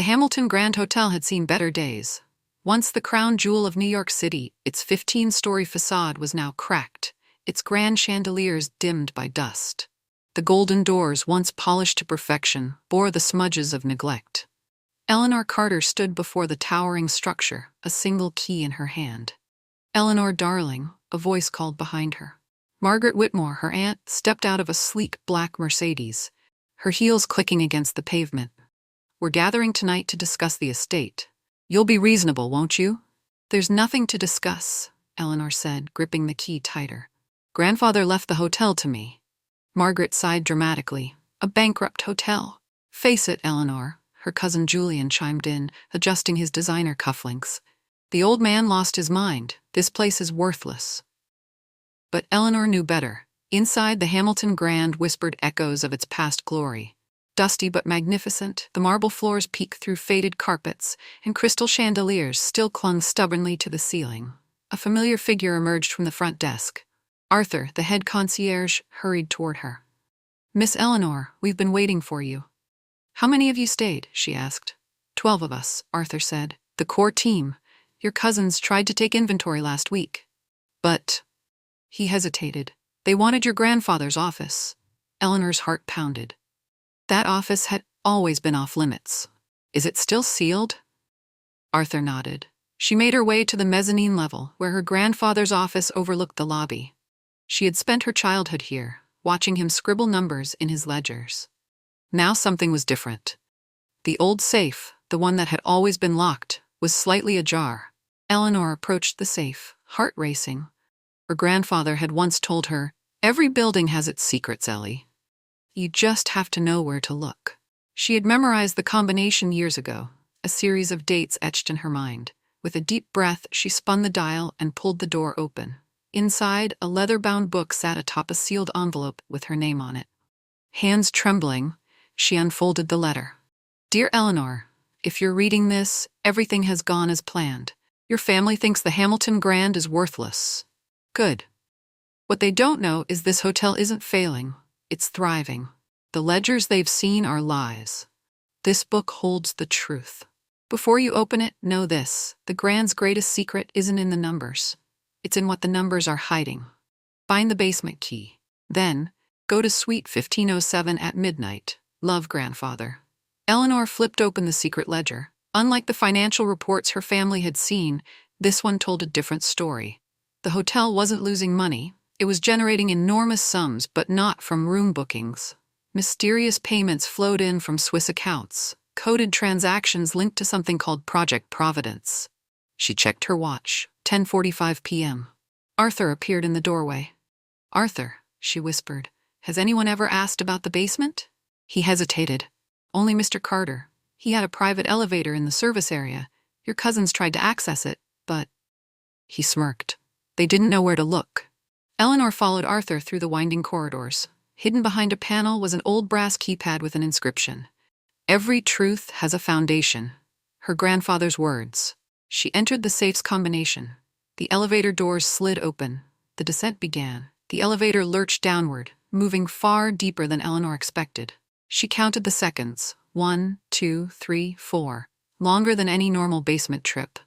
The Hamilton Grand Hotel had seen better days. Once the crown jewel of New York City, its 15-story facade was now cracked, its grand chandeliers dimmed by dust. The golden doors, once polished to perfection, bore the smudges of neglect. Eleanor Carter stood before the towering structure, a single key in her hand. "Eleanor, darling," a voice called behind her. Margaret Whitmore, her aunt, stepped out of a sleek black Mercedes, her heels clicking against the pavement. "We're gathering tonight to discuss the estate. You'll be reasonable, won't you?" "There's nothing to discuss," Eleanor said, gripping the key tighter. "Grandfather left the hotel to me." Margaret sighed dramatically. "A bankrupt hotel." "Face it, Eleanor," her cousin Julian chimed in, adjusting his designer cufflinks. "The old man lost his mind. This place is worthless." But Eleanor knew better. Inside, the Hamilton Grand whispered echoes of its past glory. Dusty but magnificent, the marble floors peeked through faded carpets, and crystal chandeliers still clung stubbornly to the ceiling. A familiar figure emerged from the front desk. Arthur, the head concierge, hurried toward her. "Miss Eleanor, we've been waiting for you." "How many of you stayed?" she asked. 12 of us, Arthur said. "The core team. Your cousins tried to take inventory last week." "But—" He hesitated. "They wanted your grandfather's office." Eleanor's heart pounded. That office had always been off limits. "Is it still sealed?" Arthur nodded. She made her way to the mezzanine level, where her grandfather's office overlooked the lobby. She had spent her childhood here, watching him scribble numbers in his ledgers. Now something was different. The old safe, the one that had always been locked, was slightly ajar. Eleanor approached the safe, heart racing. Her grandfather had once told her, "Every building has its secrets, Ellie. You just have to know where to look." She had memorized the combination years ago, a series of dates etched in her mind. With a deep breath, she spun the dial and pulled the door open. Inside, a leather-bound book sat atop a sealed envelope with her name on it. Hands trembling, she unfolded the letter. "Dear Eleanor, if you're reading this, everything has gone as planned. Your family thinks the Hamilton Grand is worthless. Good. What they don't know is this hotel isn't failing. It's thriving. The ledgers they've seen are lies. This book holds the truth. Before you open it, know this: the Grand's greatest secret isn't in the numbers. It's in what the numbers are hiding. Find the basement key. Then, go to Suite 1507 at midnight. Love, Grandfather." Eleanor flipped open the secret ledger. Unlike the financial reports her family had seen, this one told a different story. The hotel wasn't losing money. It was generating enormous sums, but not from room bookings. Mysterious payments flowed in from Swiss accounts, coded transactions linked to something called Project Providence. She checked her watch. 10:45 p.m. Arthur appeared in the doorway. "Arthur," she whispered, "has anyone ever asked about the basement?" He hesitated. "Only Mr. Carter. He had a private elevator in the service area. Your cousins tried to access it, but—" He smirked. "They didn't know where to look." Eleanor followed Arthur through the winding corridors. Hidden behind a panel was an old brass keypad with an inscription. "Every truth has a foundation." Her grandfather's words. She entered the safe's combination. The elevator doors slid open. The descent began. The elevator lurched downward, moving far deeper than Eleanor expected. She counted the seconds. 1, 2, 3, 4. Longer than any normal basement trip.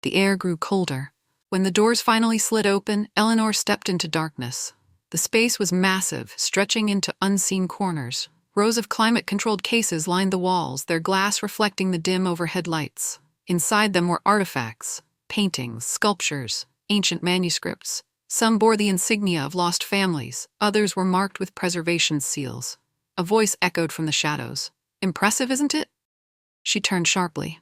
The air grew colder. When the doors finally slid open, Eleanor stepped into darkness. The space was massive, stretching into unseen corners. Rows of climate-controlled cases lined the walls, their glass reflecting the dim overhead lights. Inside them were artifacts, paintings, sculptures, ancient manuscripts. Some bore the insignia of lost families, others were marked with preservation seals. A voice echoed from the shadows. "Impressive, isn't it?" She turned sharply.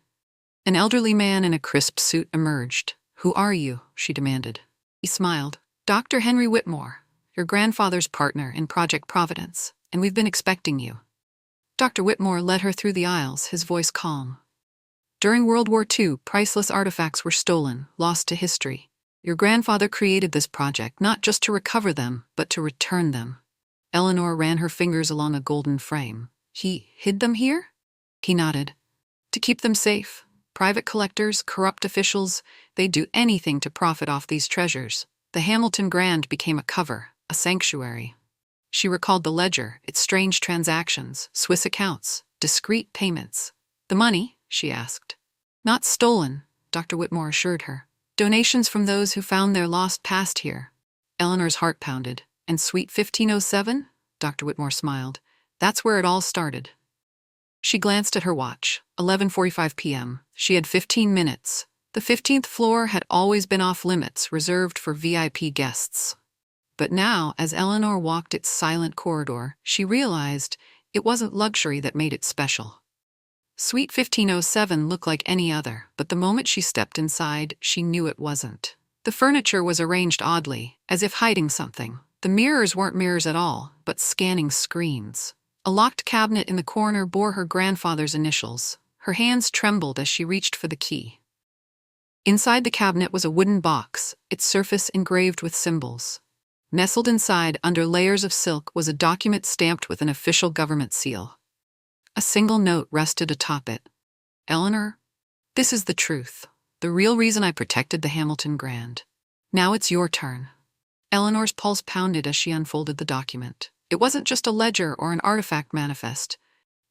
An elderly man in a crisp suit emerged. "Who are you?" she demanded. He smiled. "Dr. Henry Whitmore, your grandfather's partner in Project Providence, and we've been expecting you." Dr. Whitmore led her through the aisles, his voice calm. "During World War II, priceless artifacts were stolen, lost to history. Your grandfather created this project not just to recover them, but to return them." Eleanor ran her fingers along a golden frame. "He hid them here?" He nodded. "To keep them safe. Private collectors, corrupt officials, they'd do anything to profit off these treasures. The Hamilton Grand became a cover, a sanctuary." She recalled the ledger, its strange transactions, Swiss accounts, discreet payments. The money, she asked. Not stolen, Dr. Whitmore assured her. Donations from those who found their lost past here. Eleanor's heart pounded. And Suite 1507? Dr. Whitmore smiled. That's where it all started. She glanced at her watch. 11:45 p.m. She had 15 minutes. The 15th floor had always been off-limits, reserved for VIP guests. But now, as Eleanor walked its silent corridor, she realized it wasn't luxury that made it special. Suite 1507 looked like any other, but the moment she stepped inside, she knew it wasn't. The furniture was arranged oddly, as if hiding something. The mirrors weren't mirrors at all, but scanning screens. A locked cabinet in the corner bore her grandfather's initials. Her hands trembled as she reached for the key. Inside the cabinet was a wooden box, its surface engraved with symbols. Nestled inside, under layers of silk, was a document stamped with an official government seal. A single note rested atop it. Eleanor, this is the truth. The real reason I protected the Hamilton Grand. Now it's your turn. Eleanor's pulse pounded as she unfolded the document. It wasn't just a ledger or an artifact manifest.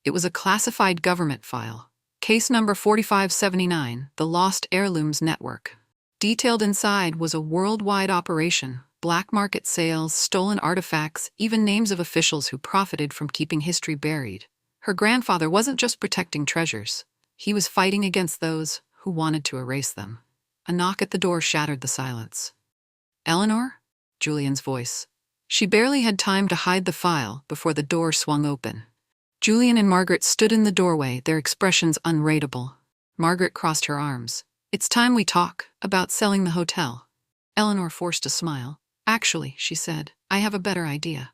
It was a classified government file. Case number 4579, the Lost Heirlooms Network. Detailed inside was a worldwide operation. Black market sales, stolen artifacts, even names of officials who profited from keeping history buried. Her grandfather wasn't just protecting treasures. He was fighting against those who wanted to erase them. A knock at the door shattered the silence. Eleanor? Julian's voice. She barely had time to hide the file before the door swung open. Julian and Margaret stood in the doorway, their expressions unreadable. Margaret crossed her arms. It's time we talk about selling the hotel. Eleanor forced a smile. Actually, she said, I have a better idea.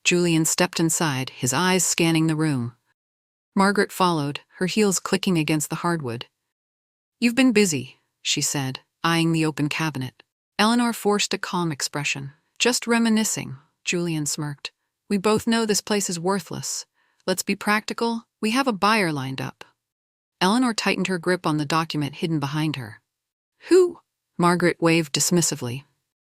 Julian stepped inside, his eyes scanning the room. Margaret followed, her heels clicking against the hardwood. You've been busy, she said, eyeing the open cabinet. Eleanor forced a calm expression. Just reminiscing, Julian smirked. We both know this place is worthless. Let's be practical. We have a buyer lined up. Eleanor tightened her grip on the document hidden behind her. Who? Margaret waved dismissively.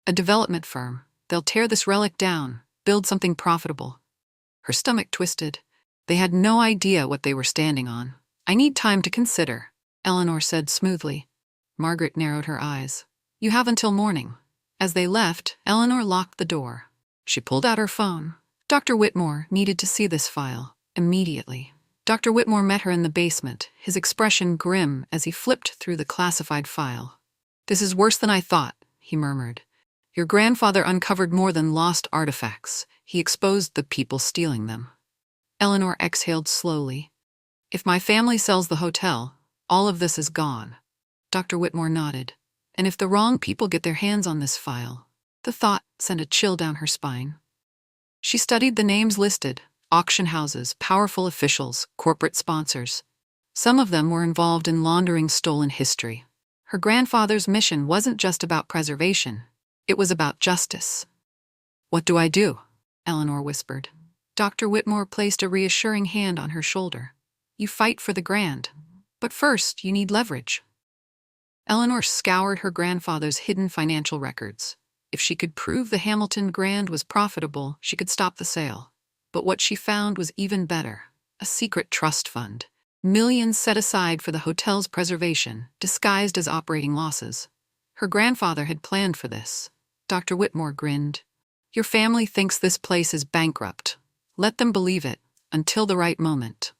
A development firm. They'll tear this relic down, build something profitable. Her stomach twisted. They had no idea what they were standing on. I need time to consider, Eleanor said smoothly. Margaret narrowed her eyes. You have until morning. As they left, Eleanor locked the door. She pulled out her phone. Dr. Whitmore needed to see this file, immediately. Dr. Whitmore met her in the basement, his expression grim as he flipped through the classified file. This is worse than I thought, he murmured. Your grandfather uncovered more than lost artifacts. He exposed the people stealing them. Eleanor exhaled slowly. If my family sells the hotel, all of this is gone. Dr. Whitmore nodded. And if the wrong people get their hands on this file, the thought sent a chill down her spine. She studied the names listed, auction houses, powerful officials, corporate sponsors. Some of them were involved in laundering stolen history. Her grandfather's mission wasn't just about preservation. It was about justice. What do I do? Eleanor whispered. Dr. Whitmore placed a reassuring hand on her shoulder. You fight for the Grand. But first, you need leverage. Eleanor scoured her grandfather's hidden financial records. If she could prove the Hamilton Grand was profitable, she could stop the sale. But what she found was even better. A secret trust fund. Millions set aside for the hotel's preservation, disguised as operating losses. Her grandfather had planned for this. Dr. Whitmore grinned. Your family thinks this place is bankrupt. Let them believe it, until the right moment.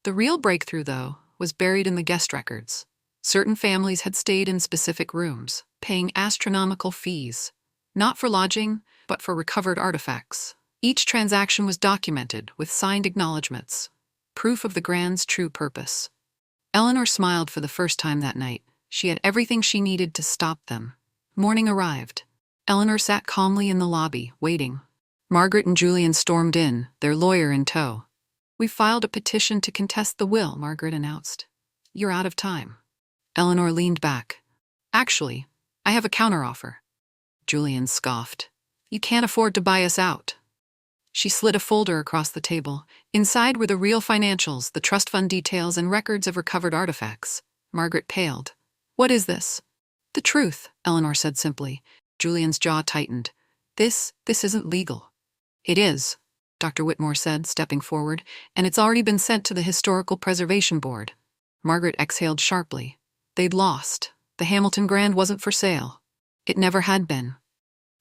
The real breakthrough, though, was buried in the guest records. Certain families had stayed in specific rooms, paying astronomical fees. Not for lodging, but for recovered artifacts. Each transaction was documented with signed acknowledgments. Proof of the Grand's true purpose. Eleanor smiled for the first time that night. She had everything she needed to stop them. Morning arrived. Eleanor sat calmly in the lobby, waiting. Margaret and Julian stormed in, their lawyer in tow. We filed a petition to contest the will, Margaret announced. You're out of time. Eleanor leaned back. Actually, I have a counteroffer. Julian scoffed. You can't afford to buy us out. She slid a folder across the table. Inside were the real financials, the trust fund details, and records of recovered artifacts. Margaret paled. What is this? The truth, Eleanor said simply. Julian's jaw tightened. This isn't legal. It is, Dr. Whitmore said, stepping forward, and it's already been sent to the Historical Preservation Board. Margaret exhaled sharply. They'd lost. The Hamilton Grand wasn't for sale. It never had been.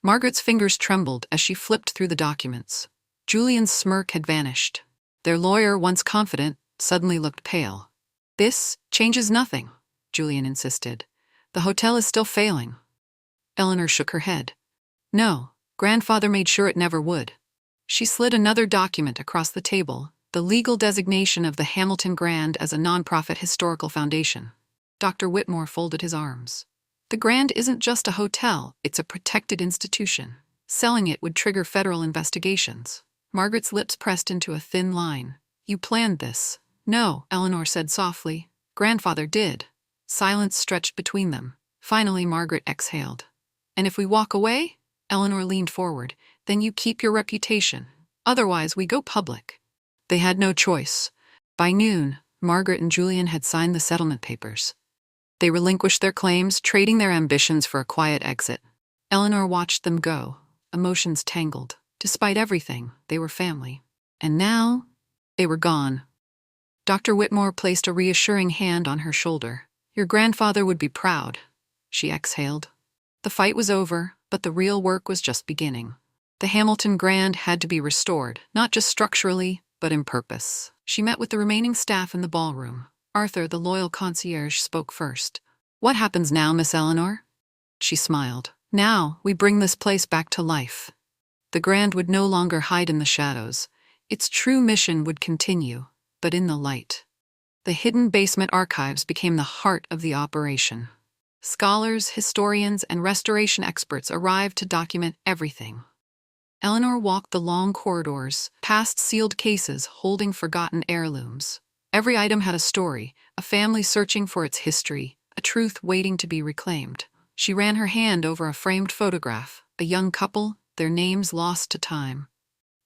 Margaret's fingers trembled as she flipped through the documents. Julian's smirk had vanished. Their lawyer, once confident, suddenly looked pale. "This changes nothing," Julian insisted. "The hotel is still failing." Eleanor shook her head. "No, grandfather made sure it never would." She slid another document across the table, the legal designation of the Hamilton Grand as a nonprofit historical foundation. Dr. Whitmore folded his arms. "The Grand isn't just a hotel, it's a protected institution. Selling it would trigger federal investigations." Margaret's lips pressed into a thin line. "You planned this." "No," Eleanor said softly. "Grandfather did." Silence stretched between them. Finally, Margaret exhaled. "And if we walk away?" Eleanor leaned forward. "Then you keep your reputation. Otherwise, we go public." They had no choice. By noon, Margaret and Julian had signed the settlement papers. They relinquished their claims, trading their ambitions for a quiet exit. Eleanor watched them go, emotions tangled. Despite everything, they were family. And now, they were gone. Dr. Whitmore placed a reassuring hand on her shoulder. "Your grandfather would be proud," she exhaled. The fight was over, but the real work was just beginning. The Hamilton Grand had to be restored, not just structurally, but in purpose. She met with the remaining staff in the ballroom. Arthur, the loyal concierge, spoke first. "What happens now, Miss Eleanor?" She smiled. "Now, we bring this place back to life." The Grand would no longer hide in the shadows. Its true mission would continue, but in the light. The hidden basement archives became the heart of the operation. Scholars, historians, and restoration experts arrived to document everything. Eleanor walked the long corridors, past sealed cases holding forgotten heirlooms. Every item had a story, a family searching for its history, a truth waiting to be reclaimed. She ran her hand over a framed photograph, a young couple, their names lost to time.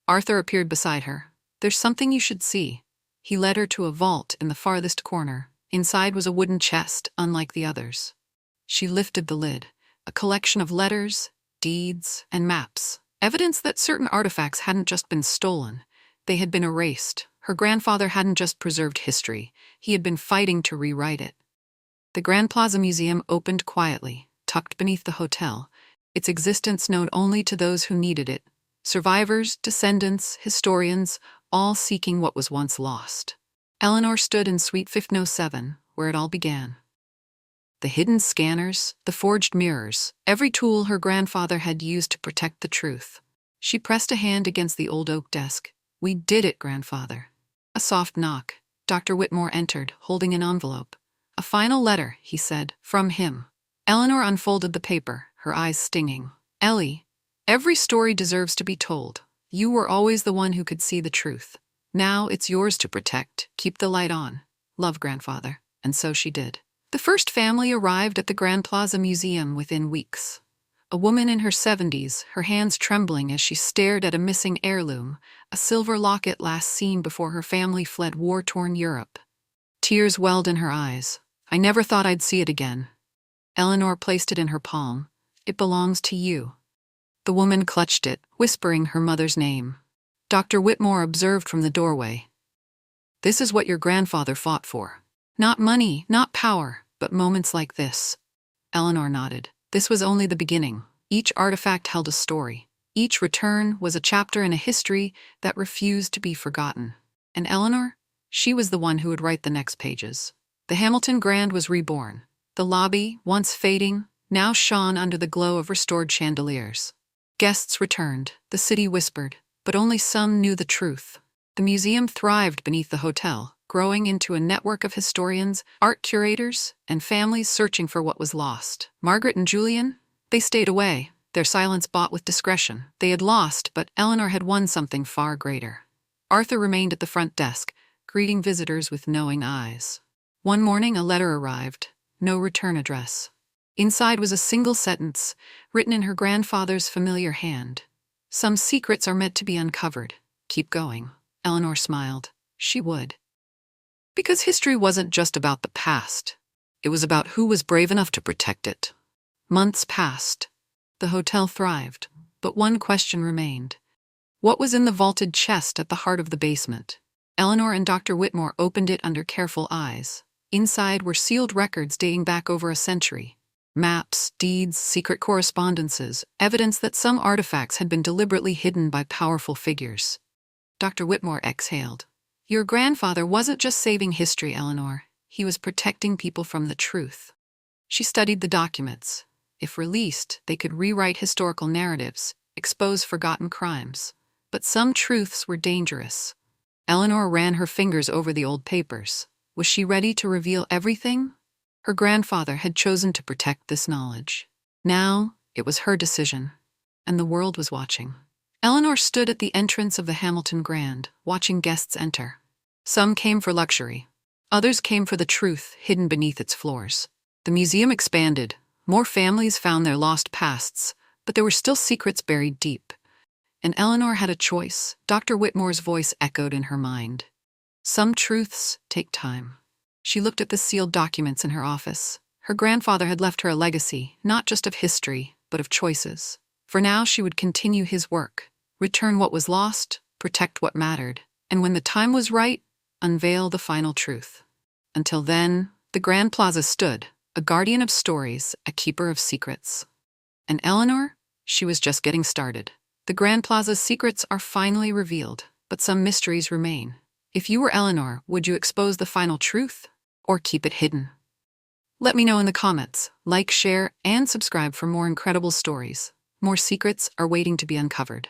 Arthur appeared beside her. "There's something you should see." He led her to a vault in the farthest corner. Inside was a wooden chest, unlike the others. She lifted the lid. A collection of letters, deeds, and maps. Evidence that certain artifacts hadn't just been stolen. They had been erased. Her grandfather hadn't just preserved history. He had been fighting to rewrite it. The Grand Plaza Museum opened quietly, tucked beneath the hotel, its existence known only to those who needed it. Survivors, descendants, historians, all seeking what was once lost. Eleanor stood in Suite 1507, where it all began. The hidden scanners, the forged mirrors, every tool her grandfather had used to protect the truth. She pressed a hand against the old oak desk. "We did it, grandfather." A soft knock. Dr. Whitmore entered, holding an envelope. "A final letter," he said, "from him." Eleanor unfolded the paper, her eyes stinging. "Ellie, every story deserves to be told. You were always the one who could see the truth. Now it's yours to protect. Keep the light on. Love, grandfather." And so she did. The first family arrived at the Grand Plaza Museum within weeks. A woman in her 70s, her hands trembling as she stared at a missing heirloom, a silver locket last seen before her family fled war-torn Europe. Tears welled in her eyes. "I never thought I'd see it again." Eleanor placed it in her palm. "It belongs to you." The woman clutched it, whispering her mother's name. Dr. Whitmore observed from the doorway. "This is what your grandfather fought for. Not money, not power, but moments like this." Eleanor nodded. This was only the beginning. Each artifact held a story. Each return was a chapter in a history that refused to be forgotten. And Eleanor? She was the one who would write the next pages. The Hamilton Grand was reborn. The lobby, once fading, now shone under the glow of restored chandeliers. Guests returned. The city whispered, but only some knew the truth. The museum thrived beneath the hotel, growing into a network of historians, art curators, and families searching for what was lost. Margaret and Julian? They stayed away, their silence bought with discretion. They had lost, but Eleanor had won something far greater. Arthur remained at the front desk, greeting visitors with knowing eyes. One morning, a letter arrived. No return address. Inside was a single sentence, written in her grandfather's familiar hand. "Some secrets are meant to be uncovered. Keep going." Eleanor smiled. She would. Because history wasn't just about the past. It was about who was brave enough to protect it. Months passed. The hotel thrived, but one question remained. What was in the vaulted chest at the heart of the basement? Eleanor and Dr. Whitmore opened it under careful eyes. Inside were sealed records dating back over a century. Maps, deeds, secret correspondences, evidence that some artifacts had been deliberately hidden by powerful figures. Dr. Whitmore exhaled. Your grandfather wasn't just saving history, Eleanor. He was protecting people from the truth. She studied the documents. If released, they could rewrite historical narratives, expose forgotten crimes. But some truths were dangerous. Eleanor ran her fingers over the old papers. Was she ready to reveal everything? Her grandfather had chosen to protect this knowledge. Now, it was her decision, and the world was watching. Eleanor stood at the entrance of the Hamilton Grand, watching guests enter. Some came for luxury. Others came for the truth hidden beneath its floors. The museum expanded. More families found their lost pasts, but there were still secrets buried deep. And Eleanor had a choice. Dr. Whitmore's voice echoed in her mind. Some truths take time. She looked at the sealed documents in her office. Her grandfather had left her a legacy, not just of history, but of choices. For now, she would continue his work, return what was lost, protect what mattered, and when the time was right, unveil the final truth. Until then, the Grand Plaza stood, a guardian of stories, a keeper of secrets. And Eleanor? She was just getting started. The Grand Plaza's secrets are finally revealed, but some mysteries remain. If you were Eleanor, would you expose the final truth or keep it hidden? Let me know in the comments. Like, share, and subscribe for more incredible stories. More secrets are waiting to be uncovered.